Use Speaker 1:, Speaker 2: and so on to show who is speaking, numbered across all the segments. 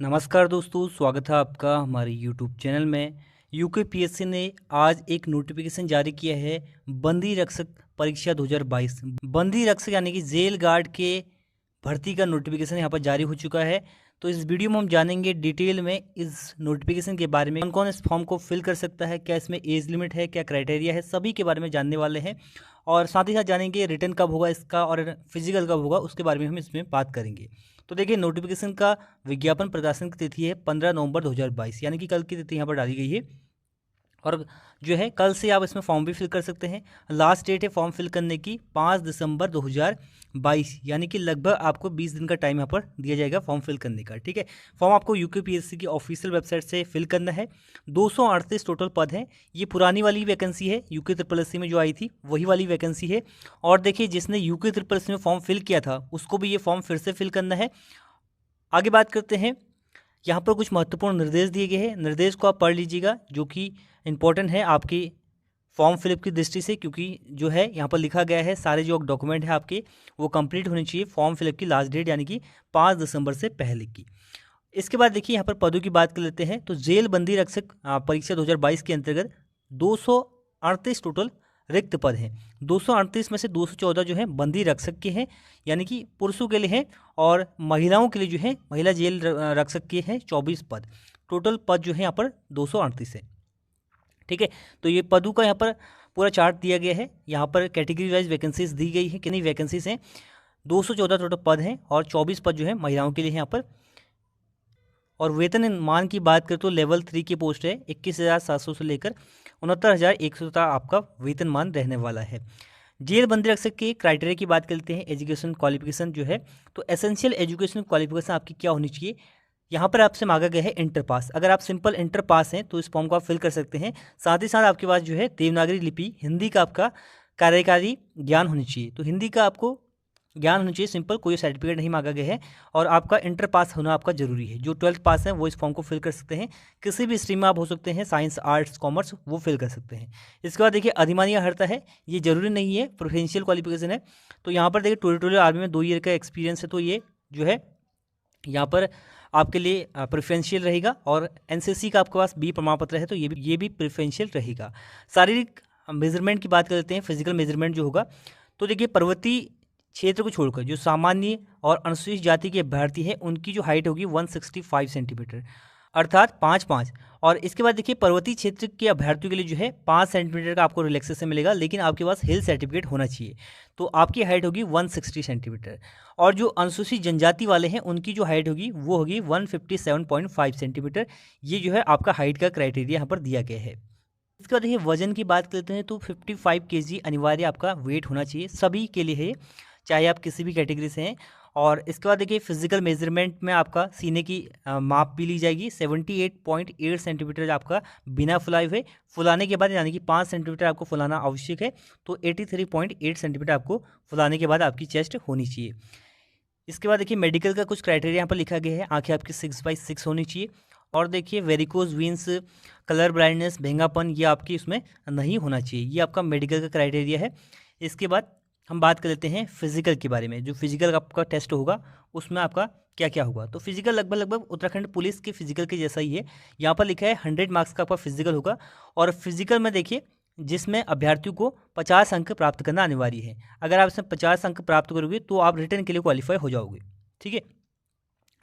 Speaker 1: नमस्कार दोस्तों, स्वागत है आपका हमारे यूट्यूब चैनल में। यूकेपीएससी ने आज एक नोटिफिकेशन जारी किया है बंदी रक्षक परीक्षा 2022। बंदी रक्षक यानी कि जेल गार्ड के भर्ती का नोटिफिकेशन यहाँ पर जारी हो चुका है। तो इस वीडियो में हम जानेंगे डिटेल में इस नोटिफिकेशन के बारे में, कौन कौन इस फॉर्म को फिल कर सकता है, क्या इसमें एज लिमिट है, क्या क्राइटेरिया है, सभी के बारे में जानने वाले हैं। और साथ ही साथ जानेंगे रिटर्न कब होगा इसका और फिजिकल कब होगा, उसके बारे में हम इसमें बात करेंगे। तो देखिए, नोटिफिकेशन का विज्ञापन प्रकाशन की तिथि है 15 नवंबर 2022, यानी कि कल की तिथि यहाँ पर डाली गई है। और जो है कल से आप इसमें फॉर्म भी फिल कर सकते हैं। लास्ट डेट है फॉर्म फिल करने की 5 दिसंबर 2022, यानी कि लगभग आपको 20 दिन का टाइम यहाँ पर दिया जाएगा फॉर्म फिल करने का। ठीक है, फॉर्म आपको यूकेपीएससी की ऑफिशियल वेबसाइट से फिल करना है। 238 टोटल पद हैं। ये पुरानी वाली वैकेंसी है, यूके ट्रिपल एस सी में जो आई थी वही वाली वैकेंसी है। और देखिए, जिसने यूके ट्रिपल एस सी में फॉर्म फिल किया था उसको भी ये फॉर्म फिर से फिल करना है। आगे बात करते हैं, यहाँ पर कुछ महत्वपूर्ण निर्देश दिए गए हैं। निर्देश को आप पढ़ लीजिएगा, जो कि इम्पोर्टेंट है आपकी फॉर्म फिलअप की दृष्टि से, क्योंकि जो है यहाँ पर लिखा गया है सारे जो डॉक्यूमेंट है आपके वो कंप्लीट होने चाहिए फॉर्म फिलअप की लास्ट डेट यानी कि 5 दिसंबर से पहले की। इसके बाद देखिए, यहाँ पर पदों की बात कर लेते हैं। तो जेल बंदी रक्षक परीक्षा 2022 के अंतर्गत 238 टोटल रिक्त पद हैं। 238 में से 214 जो है बंदी रक्षक के हैं, यानी कि पुरुषों के लिए हैं, और महिलाओं के लिए जो है महिला जेल रक्षक के हैं 24 पद। टोटल पद जो है यहाँ पर 238 है। ठीक है, तो ये पदों का यहाँ पर पूरा चार्ट दिया गया है। यहाँ पर कैटेगरी वाइज वैकेंसीज दी गई है, कितनी वैकेंसीज हैं। 214 टोटल पद हैं और 24 पद जो है महिलाओं के लिए हैं यहाँ पर। और वेतन मान की बात करें तो लेवल 3 की पोस्ट है 21,700 से लेकर 69,100 तक आपका वेतन मान रहने वाला है। जेल बंदी रक्षक के क्राइटेरिया की बात करते हैं। एजुकेशन क्वालिफिकेशन जो है, तो एसेंशियल एजुकेशन क्वालिफिकेशन आपकी क्या होनी चाहिए। यहाँ पर आपसे मांगा गया है इंटर पास। अगर आप सिंपल इंटर पास हैं तो इस फॉर्म को आप फिल कर सकते हैं। साथ ही साथ आपके पास जो है देवनागरी लिपि हिंदी का आपका कार्यकारी ज्ञान होनी चाहिए। तो हिंदी का आपको ज्ञान होना चाहिए, सिंपल, कोई सर्टिफिकेट नहीं मांगा गया है। और आपका इंटर पास होना आपका जरूरी है। जो 12th पास है वो इस फॉर्म को फिल कर सकते हैं। किसी भी स्ट्रीम में आप हो सकते हैं, साइंस, आर्ट्स, कॉमर्स, वो फिल कर सकते हैं। इसके बाद देखिए, अधिमान्य अर्हता है, ये जरूरी नहीं है, प्रोफेशियल क्वालिफिकेशन है। तो यहाँ पर देखिए टेरिटोरियल आर्मी में 2 ईयर का एक्सपीरियंस है, तो ये जो है यहाँ पर आपके लिए प्रेफरेंशियल रहेगा। और एनसीसी का आपके पास बी प्रमाण पत्र है तो ये भी प्रेफरेंशियल रहेगा। शारीरिक मेजरमेंट की बात कर लेते हैं, फिजिकल मेजरमेंट जो होगा। तो देखिए, पर्वतीय क्षेत्र को छोड़कर जो सामान्य और अनुसूचित जाति के अभ्यर्थी हैं उनकी जो हाइट होगी 165 सेंटीमीटर, अर्थात 5'5". और इसके बाद देखिए, पर्वतीय क्षेत्र के अभ्यर्थियों के लिए जो है 5 सेंटीमीटर का आपको रिलैक्सेशन मिलेगा, लेकिन आपके पास हिल सर्टिफिकेट होना चाहिए। तो आपकी हाइट होगी 160 सेंटीमीटर। और जो अनुसूचित जनजाति वाले हैं उनकी जो हाइट होगी वो होगी 157.5 सेंटीमीटर। ये जो है आपका हाइट का क्राइटेरिया यहाँ पर दिया गया है। इसके बाद देखिए, वजन की बात करते हैं तो 55 kg अनिवार्य आपका वेट होना चाहिए, सभी के लिए है, चाहे आप किसी भी कैटेगरी से हैं। और इसके बाद देखिए, फिजिकल मेजरमेंट में आपका सीने की माप भी ली जाएगी। 78.8 सेंटीमीटर आपका बिना फुलाए हुए, फुलाने के बाद यानी कि 5 सेंटीमीटर आपको फुलाना आवश्यक है। तो 83.8 सेंटीमीटर आपको फुलाने के बाद आपकी चेस्ट होनी चाहिए। इसके बाद देखिए, मेडिकल का कुछ क्राइटेरिया यहाँ पर लिखा गया है। आंखें आपकी 6/6 होनी चाहिए। और देखिए, वेरिकोज वीन्स, कलर ब्लाइंडनेस, भेंगापन, ये आपकी उसमें नहीं होना चाहिए। ये आपका मेडिकल का क्राइटेरिया है। इसके बाद हम बात कर लेते हैं फिजिकल के बारे में। जो फिजिकल आपका टेस्ट होगा उसमें आपका क्या क्या होगा। तो फिजिकल लगभग उत्तराखंड पुलिस के फिजिकल के जैसा ही है। यहाँ पर लिखा है 100 मार्क्स का आपका फिजिकल होगा। और फिजिकल में देखिए, जिसमें अभ्यर्थियों को 50 अंक प्राप्त करना अनिवार्य है। अगर आप इसमें 50 अंक प्राप्त करोगे तो आप रिटर्न के लिए क्वालिफाई हो जाओगे। ठीक है,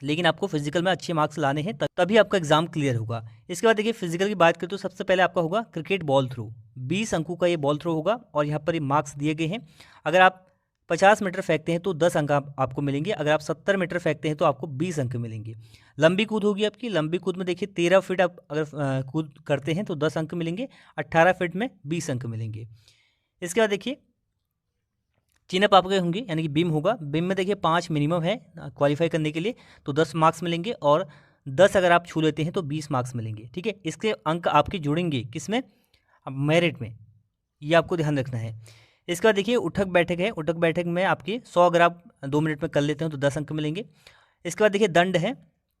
Speaker 1: लेकिन आपको फिजिकल में अच्छे मार्क्स लाने हैं, तभी आपका एग्जाम क्लियर होगा। इसके बाद देखिए, फिजिकल की बात करें तो सबसे पहले आपका होगा क्रिकेट बॉल थ्रो। 20 अंकों का ये बॉल थ्रो होगा और यहाँ पर ये मार्क्स दिए गए हैं। अगर आप 50 मीटर फेंकते हैं तो 10 अंक आपको मिलेंगे। अगर आप 70 मीटर फेंकते हैं तो आपको 20 अंक मिलेंगे। लंबी कूद होगी आपकी। लंबी कूद में देखिए 13 फीट आप अगर कूद करते हैं तो 10 अंक मिलेंगे। 18 फीट में 20 अंक मिलेंगे। इसके बाद देखिए, चिनअप आपके होंगे, यानी कि बीम होगा। बीम में देखिए 5 मिनिमम है क्वालिफाई करने के लिए, तो 10 मार्क्स मिलेंगे। और 10 अगर आप छू लेते हैं तो 20 मार्क्स मिलेंगे। ठीक है, इसके अंक आपके जुड़ेंगे किसमें, मेरिट में, ये आपको ध्यान रखना है। इसके बाद देखिए, उठक बैठक है। उठक बैठक में आपकी 100 अगर आप 2 मिनट में कर लेते हैं तो 10 अंक मिलेंगे। इसके बाद देखिए, दंड है,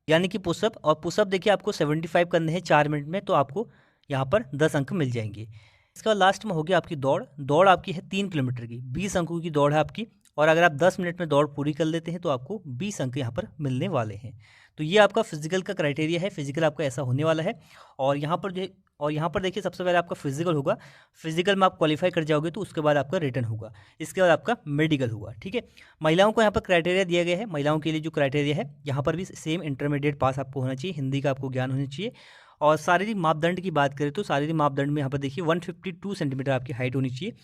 Speaker 1: यानी कि पुशअप। और पुशअप देखिए आपको 75 करने हैं 4 मिनट में, तो आपको यहाँ पर 10 अंक मिल जाएंगे। इसके बाद लास्ट में हो गया आपकी दौड़। दौड़ आपकी है 3 किलोमीटर की, 20 अंकों की दौड़ है आपकी। और अगर आप 10 मिनट में दौड़ पूरी कर लेते हैं तो आपको 20 अंक यहाँ पर मिलने वाले हैं। तो ये आपका फिजिकल का क्राइटेरिया है, फिजिकल आपका ऐसा होने वाला है। और यहाँ पर देखिए सबसे पहले आपका फिजिकल होगा, फिजिकल में आप क्वालिफाई कर जाओगे तो उसके बाद आपका रिटन होगा, इसके बाद आपका मेडिकल होगा। ठीक है, महिलाओं को यहाँ पर क्राइटेरिया दिया गया है। महिलाओं के लिए जो क्राइटेरिया है यहाँ पर भी सेम इंटरमीडिएट पास आपको होना चाहिए, हिंदी का आपको ज्ञान होना चाहिए। और शारीरिक मापदंड की बात करें तो शारीरिक मापदंड में यहाँ पर देखिए 152 सेंटीमीटर आपकी हाइट होनी चाहिए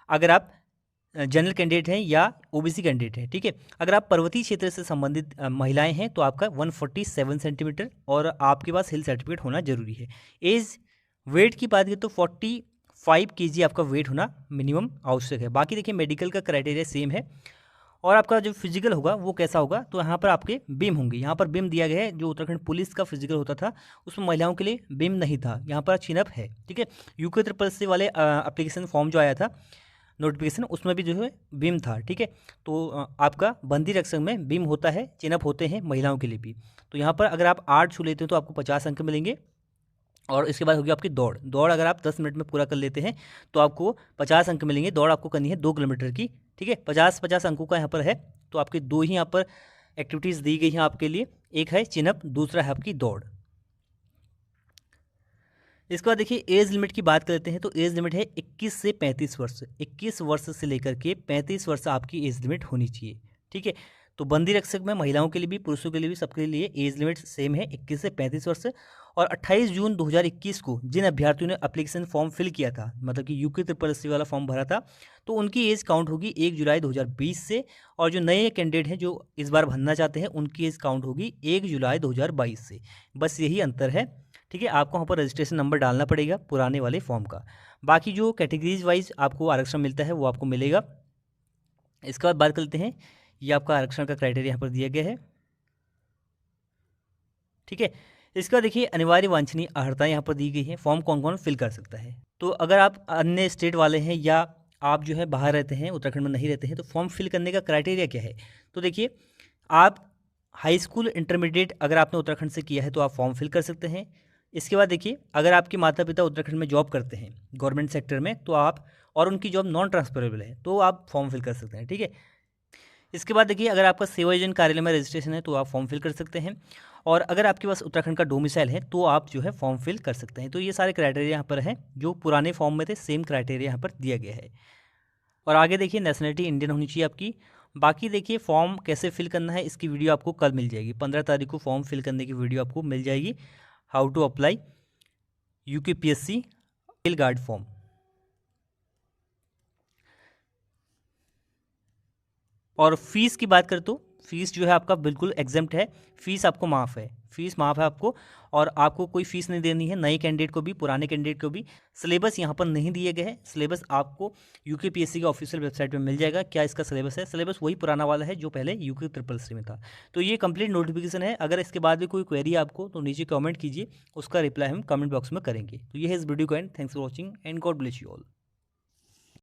Speaker 1: अगर आप जनरल कैंडिडेट हैं या ओबीसी कैंडिडेट हैं। ठीक है, अगर आप पर्वतीय क्षेत्र से संबंधित महिलाएं हैं तो आपका 147 सेंटीमीटर और आपके पास हिल सर्टिफिकेट होना जरूरी है। एज वेट की बात करें तो 45 kg आपका वेट होना मिनिमम आवश्यक है। बाकी देखिए मेडिकल का क्राइटेरिया सेम है। और आपका जो फिजिकल होगा वो कैसा होगा, तो यहाँ पर आपके बीम होंगे। यहाँ पर बीम दिया गया है, जो उत्तराखंड पुलिस का फिजिकल होता था उसमें महिलाओं के लिए बीम नहीं था, यहाँ पर चिनअप है। ठीक है, यूके ट्रिपल वाले एप्लीकेशन फॉर्म जो आया था नोटिफिकेशन, उसमें भी जो है बीम था। ठीक है, तो आपका बंदी रक्षक में बीम होता है, चिनअप होते हैं महिलाओं के लिए भी। तो यहाँ पर अगर आप 8 छू लेते हैं तो आपको 50 अंक मिलेंगे। और इसके बाद होगी आपकी दौड़ अगर आप 10 मिनट में पूरा कर लेते हैं तो आपको 50 अंक मिलेंगे। दौड़ आपको करनी है 2 किलोमीटर की। ठीक है, 50 अंकों का यहाँ पर है। तो आपके दो ही यहाँ पर एक्टिविटीज़ दी गई हैं आपके लिए, एक है चिनअप, दूसरा है आपकी दौड़। इसके बाद देखिए एज लिमिट की बात करते हैं तो एज लिमिट है 21 से 35 वर्ष। 21 वर्ष से लेकर के 35 वर्ष आपकी एज लिमिट होनी चाहिए। ठीक है, तो बंदी रक्षक में महिलाओं के लिए भी पुरुषों के लिए भी सबके लिए एज लिमिट सेम है 21 से 35 वर्ष। और 28 जून 2021 को जिन अभ्यर्थियों ने एप्लीकेशन फॉर्म फिल किया था, मतलब कि यूके ट्रिपल वाला फॉर्म भरा था, तो उनकी एज काउंट होगी 1 जुलाई 2020 से। और जो नए कैंडिडेट हैं जो इस बार भरना चाहते हैं उनकी एज काउंट होगी 1 जुलाई 2022 से। बस यही अंतर है। ठीक है, आपको वहाँ पर रजिस्ट्रेशन नंबर डालना पड़ेगा पुराने वाले फॉर्म का। बाकी जो कैटेगरीज वाइज आपको आरक्षण मिलता है वो आपको मिलेगा। इसके बाद बात करते हैं, ये आपका आरक्षण का क्राइटेरिया यहाँ पर दिया गया है। ठीक है, इसका देखिए अनिवार्य वांछनीय अर्हता यहाँ पर दी गई है, फॉर्म कौन कौन फिल कर सकता है। तो अगर आप अन्य स्टेट वाले हैं या आप जो है बाहर रहते हैं, उत्तराखंड में नहीं रहते हैं, तो फॉर्म फिल करने का क्राइटेरिया क्या है। तो देखिए आप हाई स्कूल इंटरमीडिएट अगर आपने उत्तराखंड से किया है तो आप फॉर्म फिल कर सकते हैं। इसके बाद देखिए अगर आपके माता पिता उत्तराखंड में जॉब करते हैं गवर्नमेंट सेक्टर में तो आप, और उनकी जॉब नॉन ट्रांसफरेबल है तो आप फॉर्म फिल कर सकते हैं। ठीक है, इसके बाद देखिए अगर आपका सेवा योजन कार्यालय में रजिस्ट्रेशन है तो आप फॉर्म फिल कर सकते हैं। और अगर आपके पास उत्तराखंड का डोमिसाइल है तो आप जो है फॉर्म फिल कर सकते हैं। तो ये सारे क्राइटेरिया यहाँ पर हैं जो पुराने फॉर्म में थे, सेम क्राइटेरिया यहाँ पर दिया गया है। और आगे देखिए नेशनलिटी इंडियन होनी चाहिए आपकी। बाकी देखिए फॉर्म कैसे फिल करना है इसकी वीडियो आपको कल मिल जाएगी, 15 तारीख को फॉर्म फिल करने की वीडियो आपको मिल जाएगी। How to apply UKPSC jail guard form. और फीस की बात करें तो फीस जो है आपका बिल्कुल एग्जेम्प्ट है, फीस आपको माफ़ है, फीस माफ़ है आपको। और आपको कोई फीस नहीं देनी है, नए कैंडिडेट को भी पुराने कैंडिडेट को भी। सिलेबस यहाँ पर नहीं दिए गए हैं, सिलेबस आपको यूकेपीएससी के ऑफिशियल वेबसाइट पे मिल जाएगा। क्या इसका सिलेबस है, सिलेबस वही पुराना वाला है जो पहले यूके ट्रिपल सी में था। तो ये कंप्लीट नोटिफिकेशन है। अगर इसके बाद भी कोई क्वेरी आपको तो नीचे कमेंट कीजिए, उसका रिप्लाई हम कमेंट बॉक्स में करेंगे। तो ये है इस वीडियो का and. Thanks for watching and God bless you all.